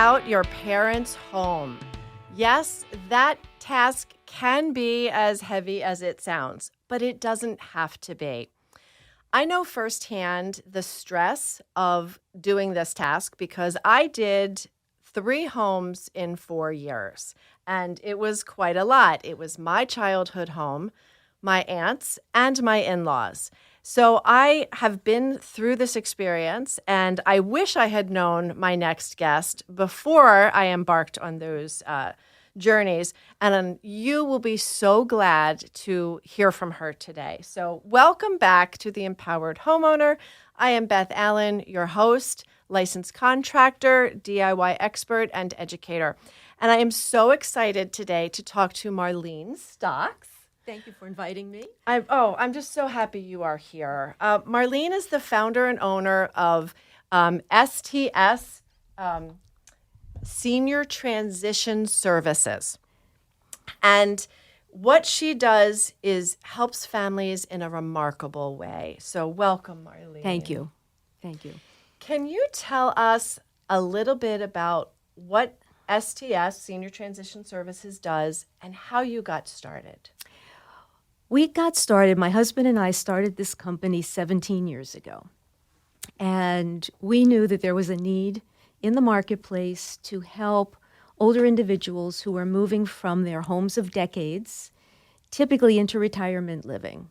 out your parents' home. Yes, that task can be as heavy as it sounds, but it doesn't have to be. I know firsthand the stress of doing this task because I did 3 homes in 4 years, and it was quite a lot. It was my childhood home, my aunts, and my in-laws. So I have been through this experience, and I wish I had known my next guest before I embarked on those journeys. And you will be so glad to hear from her today. So welcome back to the Empowered Homeowner. I am Beth Allen, your host, licensed contractor, DIY expert, and educator. And I am so excited today to talk to Marlene Stocks. Thank you for inviting me. I'm just so happy you are here. Marlene is the founder and owner of STS Senior Transition Services. And what she does is helps families in a remarkable way. So welcome, Marlene. Thank you. Thank you. Can you tell us a little bit about what STS, Senior Transition Services, does and how you got started? We got started, my husband and I started this company 17 years ago. And we knew that there was a need in the marketplace to help older individuals who are moving from their homes of decades, typically into retirement living.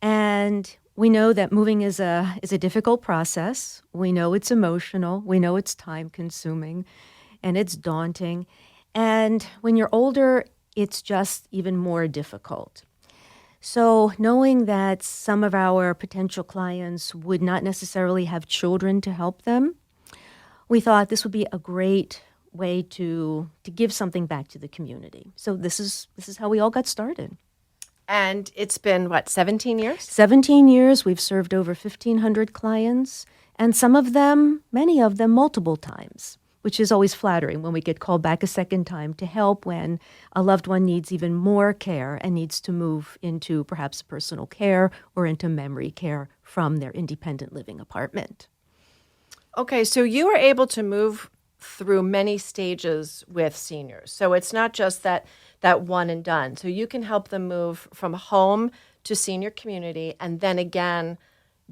And we know that moving is a difficult process. We know it's emotional. We know it's time-consuming, and it's daunting. And when you're older, it's just even more difficult. So knowing that some of our potential clients would not necessarily have children to help them, we thought this would be a great way to give something back to the community. So this is how we all got started. And it's been, 17 years? 17 years. We've served over 1,500 clients, and some of them, many of them, multiple times, which is always flattering when we get called back a second time to help when a loved one needs even more care and needs to move into perhaps personal care or into memory care from their independent living apartment. Okay, so you were able to move through many stages with seniors. So it's not just that one and done. So you can help them move from home to senior community and then again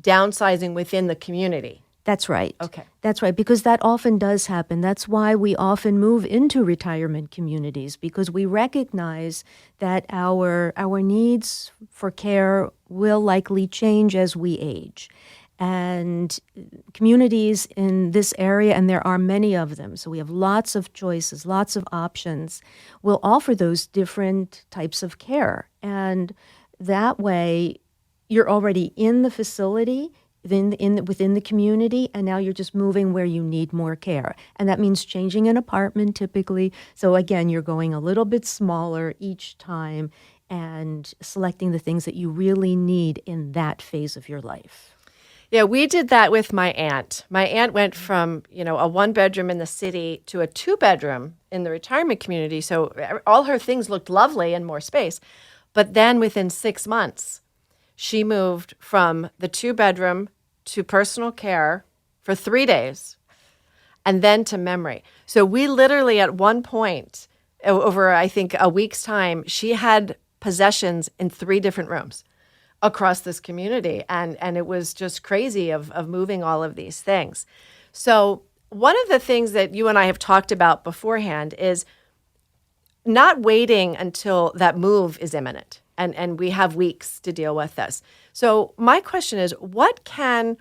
downsizing within the community. That's right. Okay. That's right, because that often does happen. That's why we often move into retirement communities, because we recognize that our needs for care will likely change as we age. And communities in this area, and there are many of them, so we have lots of choices, lots of options, will offer those different types of care. And that way, you're already in the facility, within the community, and now you're just moving where you need more care. And that means changing an apartment typically. So again, you're going a little bit smaller each time and selecting the things that you really need in that phase of your life. Yeah, we did that with my aunt. My aunt went from, a 1-bedroom in the city to a 2-bedroom in the retirement community. So all her things looked lovely and more space. But then within 6 months, she moved from the 2-bedroom to personal care for 3 days and then to memory. So we literally at one point, over I think a week's time, she had possessions in 3 different rooms across this community. And it was just crazy of moving all of these things. So one of the things that you and I have talked about beforehand is not waiting until that move is imminent. And we have weeks to deal with this. So my question is, what can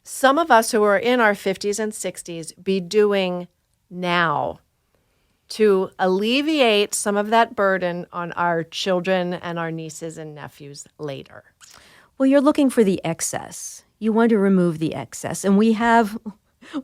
some of us who are in our 50s and 60s be doing now to alleviate some of that burden on our children and our nieces and nephews later? Well, you're looking for the excess. You want to remove the excess. And we have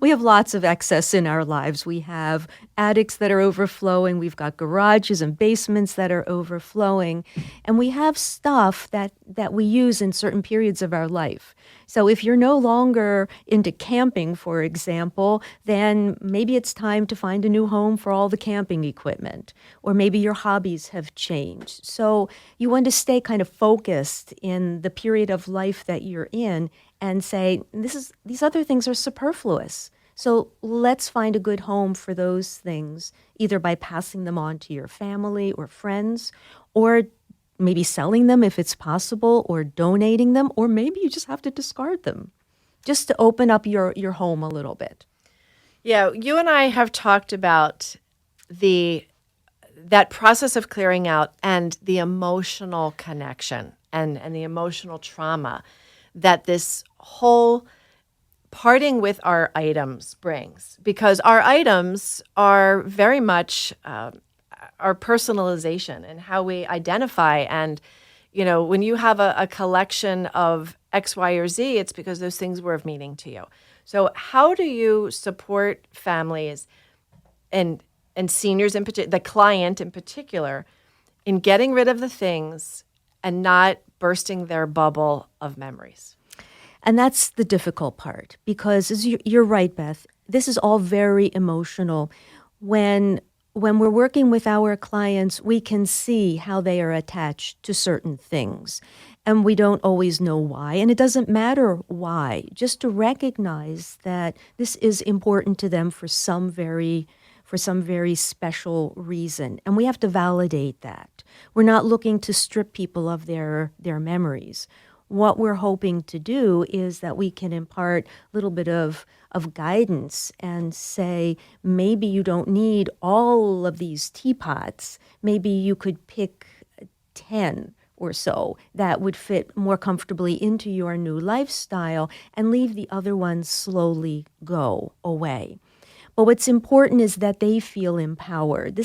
lots of excess in our lives. We have attics that are overflowing. We've got garages and basements that are overflowing. And we have stuff that we use in certain periods of our life. So if you're no longer into camping, for example, then maybe it's time to find a new home for all the camping equipment. Or maybe your hobbies have changed. So you want to stay kind of focused in the period of life that you're in and say, these other things are superfluous. So let's find a good home for those things, either by passing them on to your family or friends, or maybe selling them if it's possible, or donating them, or maybe you just have to discard them just to open up your home a little bit. Yeah, you and I have talked about that process of clearing out and the emotional connection and the emotional trauma that this whole parting with our items brings, because our items are very much our personalization and how we identify. And, when you have a collection of X, Y, or Z, it's because those things were of meaning to you. So how do you support families and seniors in particular, the client in particular, in getting rid of the things and not bursting their bubble of memories? And that's the difficult part, because you're right, Beth. This is all very emotional. When we're working with our clients, we can see how they are attached to certain things, and we don't always know why. And it doesn't matter why, just to recognize that this is important to them for some very special reason. And we have to validate that. We're not looking to strip people of their memories. What we're hoping to do is that we can impart a little bit of guidance and say, maybe you don't need all of these teapots. Maybe you could pick 10 or so that would fit more comfortably into your new lifestyle, and leave the other ones slowly go away. But what's important is that they feel empowered.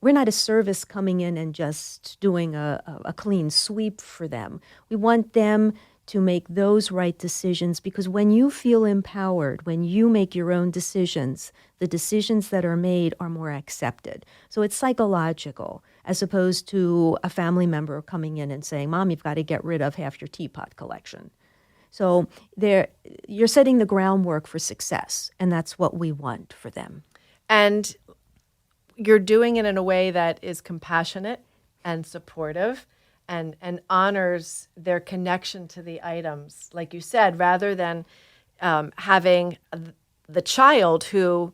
We're not a service coming in and just doing a clean sweep for them. We want them to make those right decisions, because when you feel empowered, when you make your own decisions, the decisions that are made are more accepted. So it's psychological, as opposed to a family member coming in and saying, Mom, you've got to get rid of half your teapot collection. So you're setting the groundwork for success, and that's what we want for them. And you're doing it in a way that is compassionate and supportive and honors their connection to the items, like you said, rather than having the child who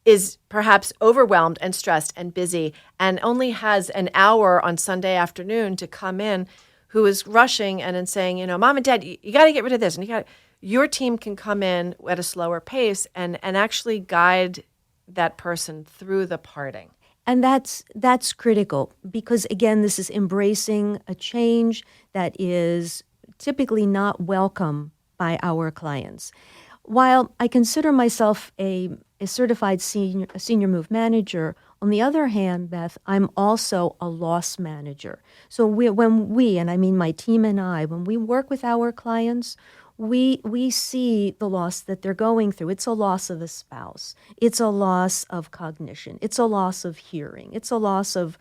is perhaps overwhelmed and stressed and busy and only has an hour on Sunday afternoon to come in, who is rushing and saying, Mom and Dad, you got to get rid of this. And your team can come in at a slower pace and actually guide that person through the parting. And that's critical, because, again, this is embracing a change that is typically not welcome by our clients. While I consider myself a certified senior move manager, on the other hand, Beth, I'm also a loss manager. So when we, and I mean my team and I, when we work with our clients, we see the loss that they're going through. It's a loss of a spouse. It's a loss of cognition. It's a loss of hearing. It's a loss of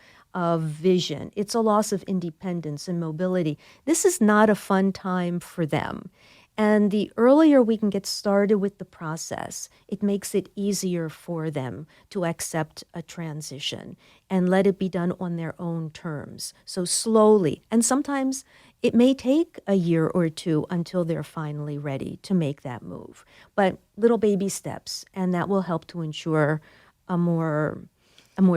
vision. It's a loss of independence and mobility. This is not a fun time for them. And the earlier we can get started with the process, it makes it easier for them to accept a transition and let it be done on their own terms. So slowly, and sometimes it may take a year or two until they're finally ready to make that move. But little baby steps, and that will help to ensure a more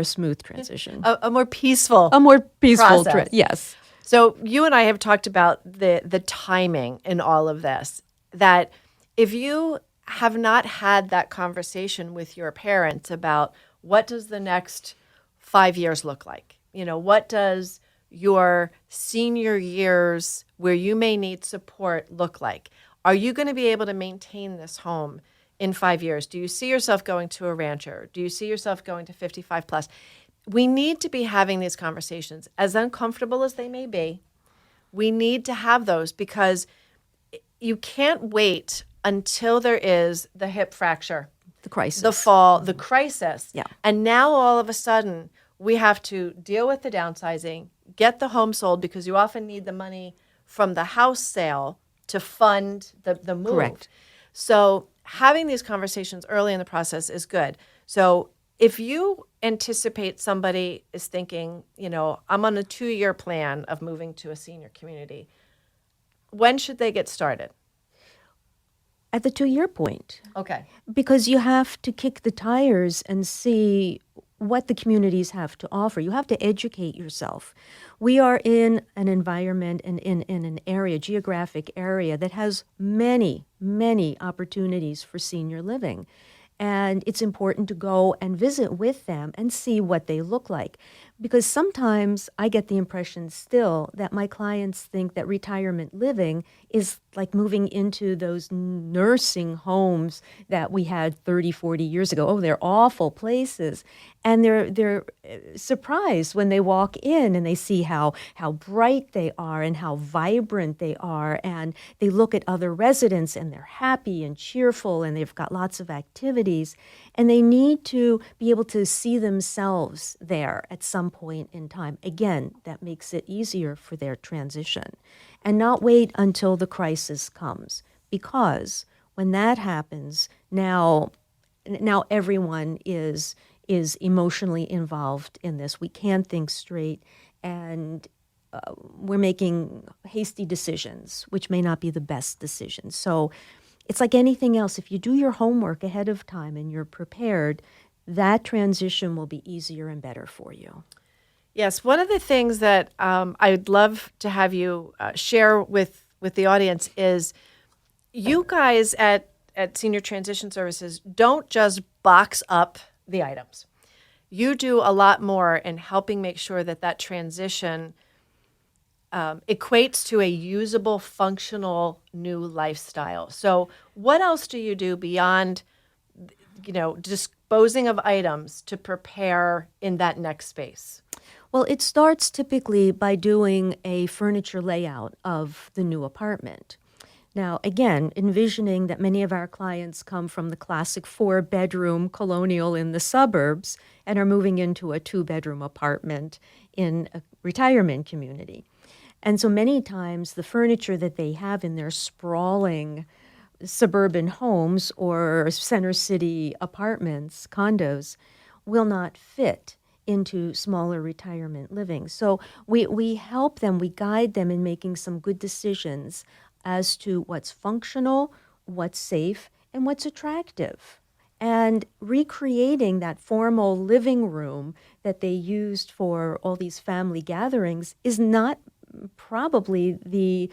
smooth transition. A more peaceful process. Yes. So you and I have talked about the timing in all of this, that if you have not had that conversation with your parents about what does the next 5 years look like, what does your senior years where you may need support look like? Are you going to be able to maintain this home in 5 years? Do you see yourself going to a rancher? Do you see yourself going to 55 plus? We need to be having these conversations, as uncomfortable as they may be. We need to have those, because you can't wait until there is the hip fracture, the crisis, the fall, the crisis. Yeah. And now all of a sudden we have to deal with the downsizing, get the home sold, because you often need the money from the house sale to fund the move. Correct. So having these conversations early in the process is good. So if you anticipate somebody is thinking, I'm on a 2-year plan of moving to a senior community, when should they get started? At the 2-year point. Okay. Because you have to kick the tires and see what the communities have to offer. You have to educate yourself. We are in an environment and in an area, geographic area, that has many, many opportunities for senior living. And it's important to go and visit with them and see what they look like. Because sometimes I get the impression still that my clients think that retirement living is like moving into those nursing homes that we had 30, 40 years ago. Oh, they're awful places. And they're surprised when they walk in and they see how bright they are and how vibrant they are. And they look at other residents and they're happy and cheerful and they've got lots of activities. And they need to be able to see themselves there at some point in time. Again, that makes it easier for their transition. And not wait until the crisis comes. Because when that happens, now everyone is emotionally involved in this. We can't think straight, and we're making hasty decisions, which may not be the best decisions. So it's like anything else. If you do your homework ahead of time and you're prepared, that transition will be easier and better for you. Yes, one of the things that I'd love to have you share with the audience is you guys at Senior Transition Services don't just box up the items. You do a lot more in helping make sure that transition equates to a usable, functional new lifestyle. So what else do you do beyond, disposing of items to prepare in that next space? Well, it starts typically by doing a furniture layout of the new apartment. Now, again, envisioning that many of our clients come from the classic 4-bedroom colonial in the suburbs and are moving into a 2-bedroom apartment in a retirement community. And so many times the furniture that they have in their sprawling suburban homes or center city apartments, condos, will not fit into smaller retirement living. So we help them, we guide them in making some good decisions as to what's functional, what's safe, and what's attractive. And recreating that formal living room that they used for all these family gatherings is not probably the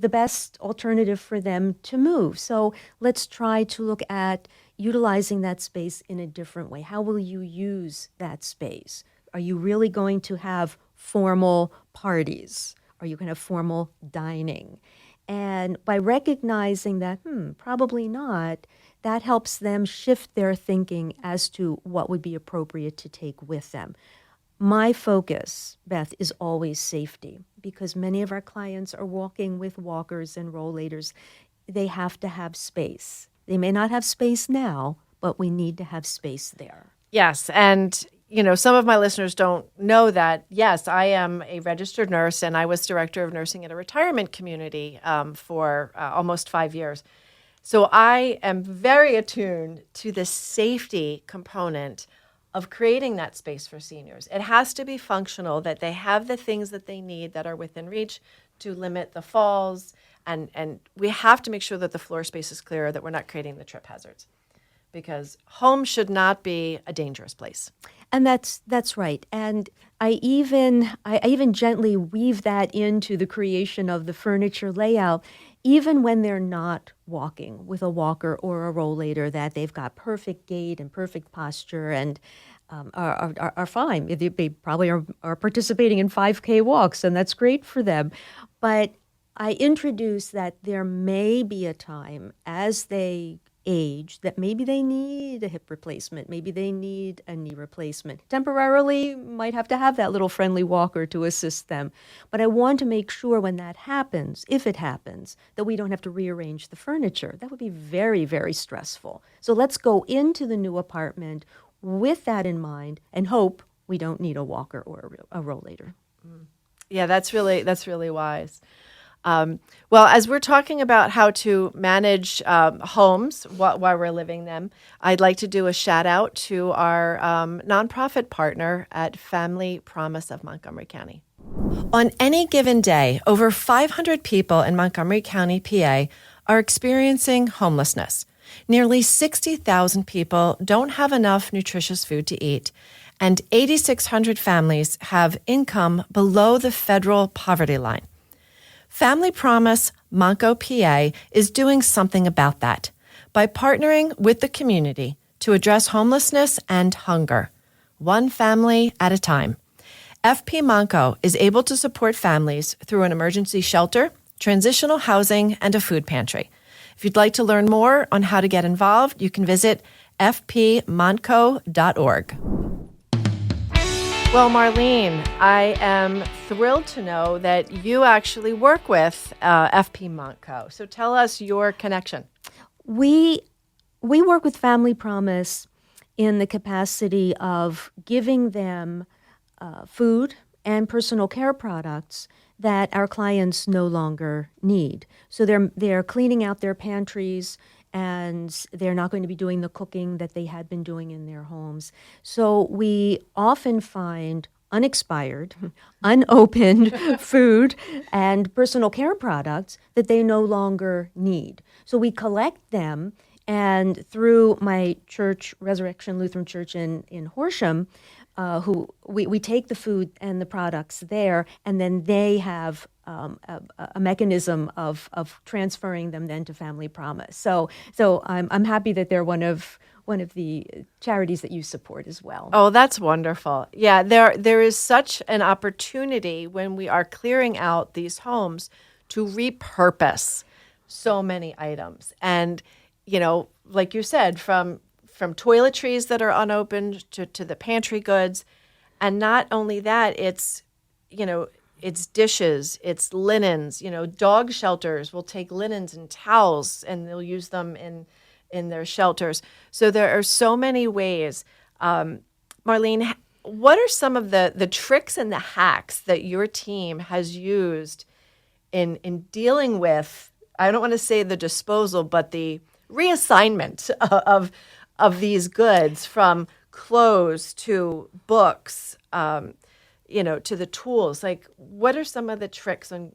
best alternative for them to move. So let's try to look at utilizing that space in a different way. How will you use that space? Are you really going to have formal parties? Are you going to have formal dining? And by recognizing that, probably not, that helps them shift their thinking as to what would be appropriate to take with them. My focus, Beth, is always safety, because many of our clients are walking with walkers and rollators. They have to have space. They may not have space now, but we need to have space there. Yes, and some of my listeners don't know that, yes, I am a registered nurse, and I was director of nursing at a retirement community for almost 5 years. So I am very attuned to the safety component of creating that space for seniors. It has to be functional, that they have the things that they need that are within reach to limit the falls, and we have to make sure that the floor space is clear, that we're not creating the trip hazards, because home should not be a dangerous place. And that's right. And I even gently weave that into the creation of the furniture layout, even when they're not walking with a walker or a rollator, that they've got perfect gait and perfect posture and are fine. They probably are participating in 5K walks, and that's great for them. But I introduce that there may be a time as they age that maybe they need a hip replacement, maybe they need a knee replacement. Temporarily, might have to have that little friendly walker to assist them. But I want to make sure when that happens, if it happens, that we don't have to rearrange the furniture. That would be very, very stressful. So let's go into the new apartment with that in mind and hope we don't need a walker or a rollator. Yeah, that's really wise. Well, as we're talking about how to manage homes while we're living them, I'd like to do a shout out to our nonprofit partner at Family Promise of Montgomery County. On any given day, over 500 people in Montgomery County, PA, are experiencing homelessness. Nearly 60,000 people don't have enough nutritious food to eat, and 8,600 families have income below the federal poverty line. Family Promise Monco PA is doing something about that by partnering with the community to address homelessness and hunger, one family at a time. FP Monco is able to support families through an emergency shelter, transitional housing, and a food pantry. If you'd like to learn more on how to get involved, you can visit fpmonco.org. Well, Marlene, I am thrilled to know that you actually work with FP Monco. So tell us your connection. We work with Family Promise in the capacity of giving them food and personal care products that our clients no longer need. So they're cleaning out their pantries, and they're not going to be doing the cooking that they had been doing in their homes. So we often find unexpired, unopened food and personal care products that they no longer need. So we collect them, and through my church, Resurrection Lutheran Church in Horsham, we take the food and the products there, and then they have a mechanism of transferring them then to Family Promise. So I'm happy that they're one of the charities that you support as well. Oh, that's wonderful. Yeah, there is such an opportunity when we are clearing out these homes to repurpose so many items. And, like you said, from toiletries that are unopened to the pantry goods. And not only that, it's dishes, it's linens, dog shelters will take linens and towels and they'll use them in their shelters. So there are so many ways. Marlene, what are some of the tricks and the hacks that your team has used in dealing with, I don't want to say the disposal, but the reassignment of these goods, from clothes to books, to the tools? Like, what are some of the tricks on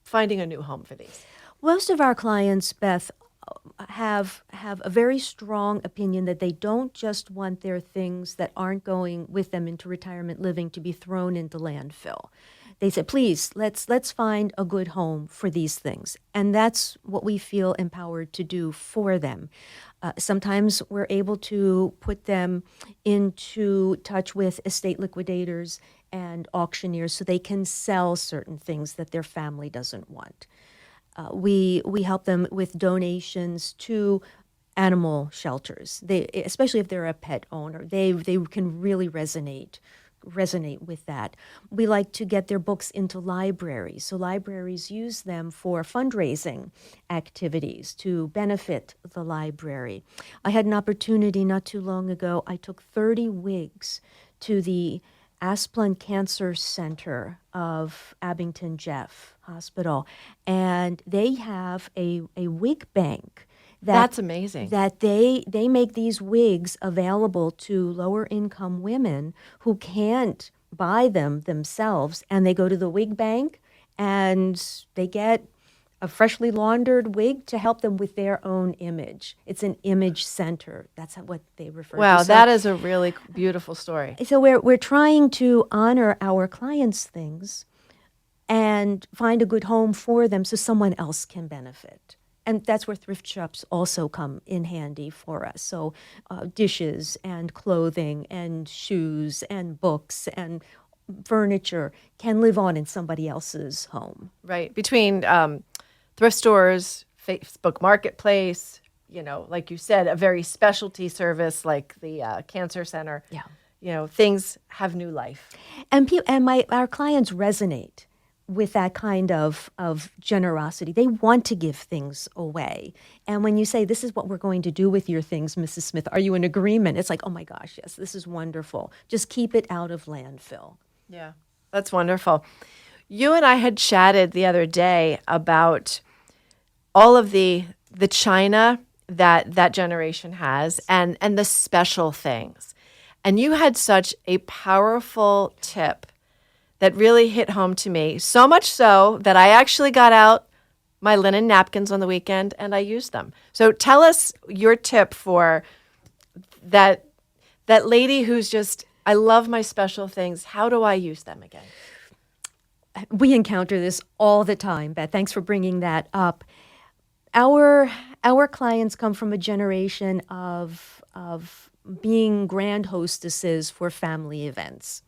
finding a new home for these? Most of our clients, Beth, have a very strong opinion that they don't just want their things that aren't going with them into retirement living to be thrown into landfill. They said, please, let's find a good home for these things. And that's what we feel empowered to do for them. Sometimes we're able to put them into touch with estate liquidators and auctioneers so they can sell certain things that their family doesn't want. We help them with donations to animal shelters. Especially if they're a pet owner, they can really resonate with that. We like to get their books into libraries. So libraries use them for fundraising activities to benefit the library. I had an opportunity not too long ago. I took 30 wigs to the Asplund Cancer Center of Abington Jeff Hospital, and they have a wig bank. That's amazing. That they make these wigs available to lower income women who can't buy them themselves, and they go to the wig bank and they get a freshly laundered wig to help them with their own image. It's an image center. That's what they refer to. Wow, that is a really beautiful story. So we're trying to honor our clients' things and find a good home for them so someone else can benefit. And that's where thrift shops also come in handy for us. So dishes and clothing and shoes and books and furniture can live on in somebody else's home. Right. Between thrift stores, Facebook Marketplace, like you said, a very specialty service like the Cancer Center. Yeah. Things have new life. And our clients resonate with that kind of generosity. They want to give things away. And when you say, this is what we're going to do with your things, Mrs. Smith, are you in agreement? It's like, oh my gosh, yes, this is wonderful. Just keep it out of landfill. Yeah, that's wonderful. You and I had chatted the other day about all of the china that generation has and the special things. And you had such a powerful tip that really hit home to me, so much so that I actually got out my linen napkins on the weekend and I use them. So tell us your tip for that lady who's just, I love my special things. How do I use them again? We encounter this all the time, Beth. Thanks for bringing that up. Our clients come from a generation of being grand hostesses for family events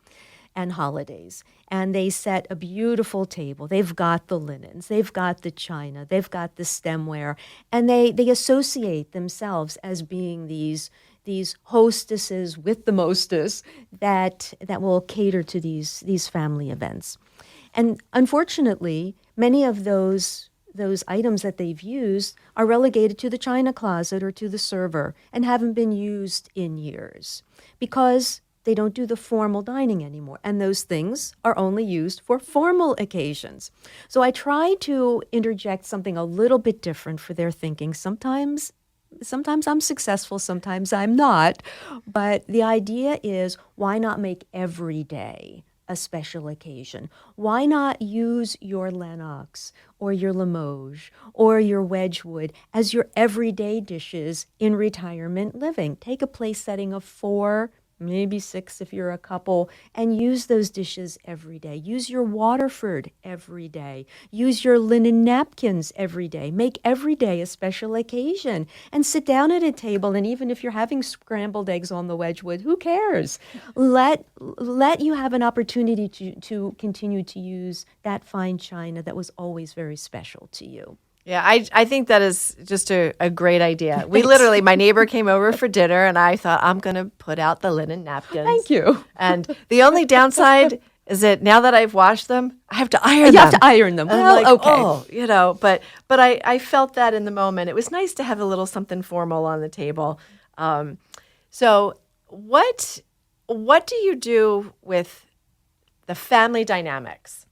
and holidays. And they set a beautiful table. They've got the linens, they've got the china, they've got the stemware, and they associate themselves as being these hostesses with the mostess that will cater to these family events. And unfortunately, many of those items that they've used are relegated to the china closet or to the server and haven't been used in years because they don't do the formal dining anymore. And those things are only used for formal occasions. So I try to interject something a little bit different for their thinking. Sometimes I'm successful, sometimes I'm not. But the idea is, why not make every day a special occasion? Why not use your Lennox or your Limoges or your Wedgwood as your everyday dishes in retirement living? Take a place setting of 4, maybe 6 if you're a couple, and use those dishes every day. Use your Waterford every day. Use your linen napkins every day. Make every day a special occasion. And sit down at a table, and even if you're having scrambled eggs on the Wedgwood, who cares? Let you have an opportunity to continue to use that fine china that was always very special to you. Yeah, I think that is just a great idea. We literally, my neighbor came over for dinner and I thought, I'm going to put out the linen napkins. Thank you. And the only downside is that now that I've washed them, I have to iron them. You have to iron them. And Well, I'm like, okay. but I felt that in the moment. It was nice to have a little something formal on the table. So what do you do with the family dynamics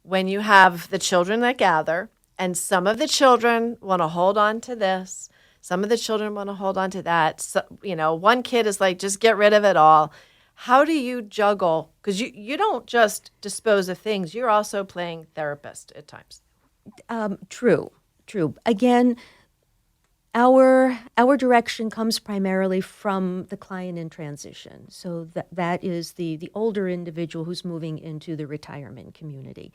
when you have the children that gather? And some of the children want to hold on to this. Some of the children want to hold on to that. So, one kid is like, just get rid of it all. How do you juggle? Because you don't just dispose of things. You're also playing therapist at times. True. Again, our direction comes primarily from the client in transition. So that is the older individual who's moving into the retirement community.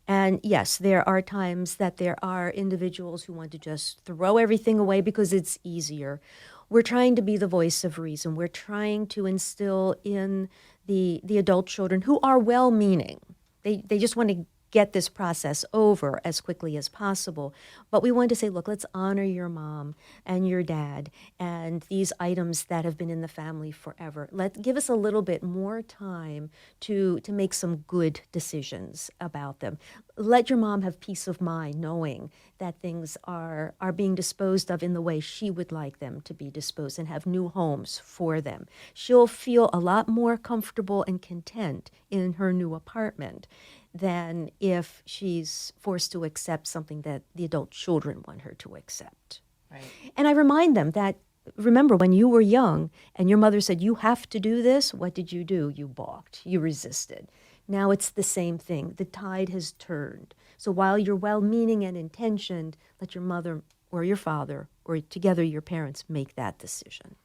And yes, there are times that there are individuals who want to just throw everything away because it's easier. We're trying to be the voice of reason. We're trying to instill in the adult children who are well-meaning. They just want to get this process over as quickly as possible. But we want to say, look, let's honor your mom and your dad and these items that have been in the family forever. Give us a little bit more time to make some good decisions about them. Let your mom have peace of mind knowing that things are being disposed of in the way she would like them to be disposed and have new homes for them. She'll feel a lot more comfortable and content in her new apartment than if she's forced to accept something that the adult children want her to accept. Right. And I remind them that, remember, when you were young and your mother said, you have to do this, what did you do? You balked. You resisted. Now it's the same thing. The tide has turned. So while you're well-meaning and intentioned, let your mother or your father or together your parents make that decision.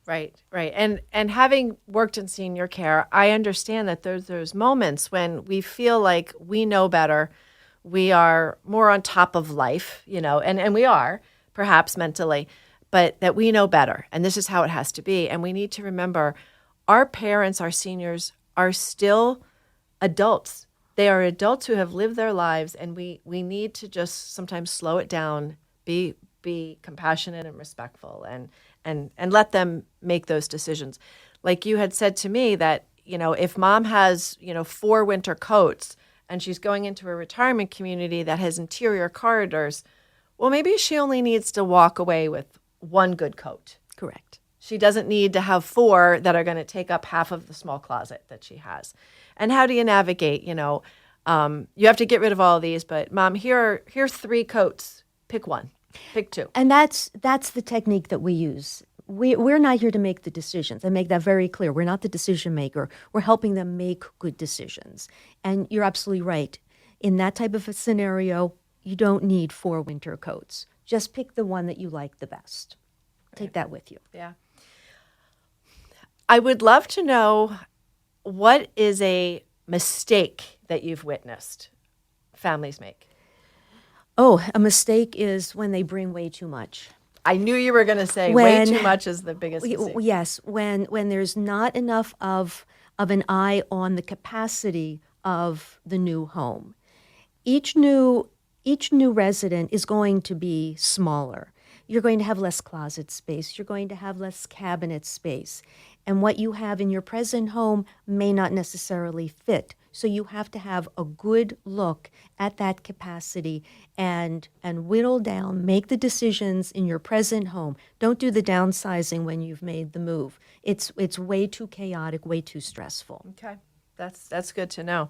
Right. And having worked in senior care, I understand that there's those moments when we feel like we know better, we are more on top of life, and we are, perhaps mentally, but that we know better, and this is how it has to be. And we need to remember our parents, our seniors, are still adults. They are adults who have lived their lives, and we need to just sometimes slow it down, be compassionate and respectful, and let them make those decisions. Like you had said to me that, if mom has, 4 winter coats and she's going into a retirement community that has interior corridors, well, maybe she only needs to walk away with 1 good coat. Correct. She doesn't need to have 4 that are going to take up half of the small closet that she has. And how do you navigate, you have to get rid of all of these, but mom, here are 3 coats. Pick 1. Pick 2. And that's the technique that we use. We're not here to make the decisions. I make that very clear. We're not the decision maker. We're helping them make good decisions. And you're absolutely right. In that type of a scenario, You don't need 4 winter coats. Just pick the one that you like the best. Take that with you. Yeah. I would love to know, what is a mistake that you've witnessed families make? Oh, a mistake is when they bring way too much. I knew you were going to say way too much is the biggest mistake. Yes, when there's not enough of an eye on the capacity of the new home. Each new resident is going to be smaller. You're going to have less closet space. You're going to have less cabinet space. And what you have in your present home may not necessarily fit. So you have to have a good look at that capacity and whittle down, make the decisions in your present home. Don't do the downsizing when you've made the move. It's way too chaotic, way too stressful. Okay, that's good to know.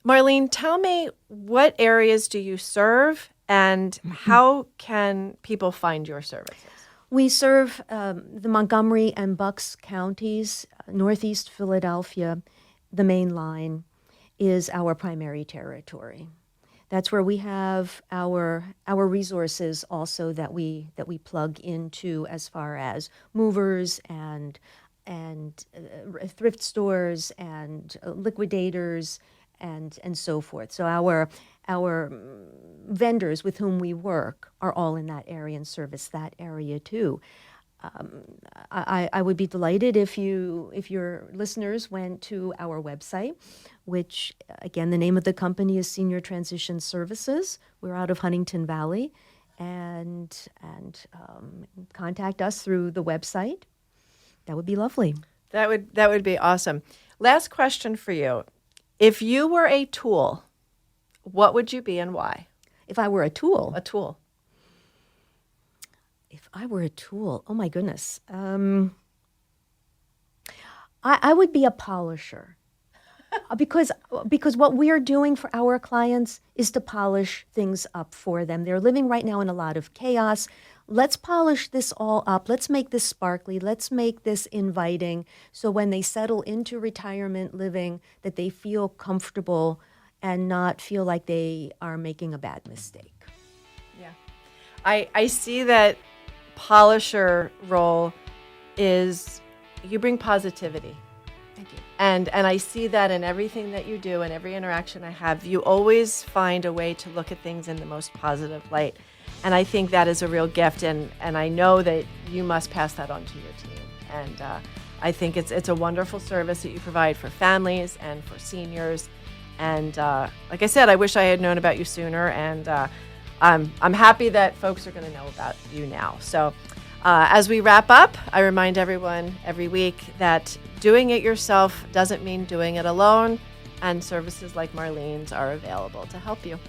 Marlene, tell me, what areas do you serve, and how can people find your services? We serve the Montgomery and Bucks counties, Northeast Philadelphia. The main line is our primary territory. That's where we have our resources also that we plug into, as far as movers and thrift stores and liquidators and so forth. So our vendors with whom we work are all in that area and service that area too. I would be delighted if your listeners went to our website, which, again, the name of the company is Senior Transition Services. We're out of Huntington Valley, and contact us through the website. That would be lovely. That would be awesome. Last question for you: if you were a tool, what would you be and why? If I were a tool? A tool. If I were a tool, oh my goodness. I would be a polisher. Because what we are doing for our clients is to polish things up for them. They're living right now in a lot of chaos. Let's polish this all up. Let's make this sparkly. Let's make this inviting, so when they settle into retirement living, that they feel comfortable and not feel like they are making a bad mistake. Yeah. I see that polisher role is, you bring positivity. Thank you. And I see that in everything that you do and every interaction I have. You always find a way to look at things in the most positive light. And I think that is a real gift, and I know that you must pass that on to your team. And I think it's a wonderful service that you provide for families and for seniors. And like I said, I wish I had known about you sooner, and I'm happy that folks are going to know about you now. So as we wrap up, I remind everyone every week that doing it yourself doesn't mean doing it alone, and services like Marlene's are available to help you.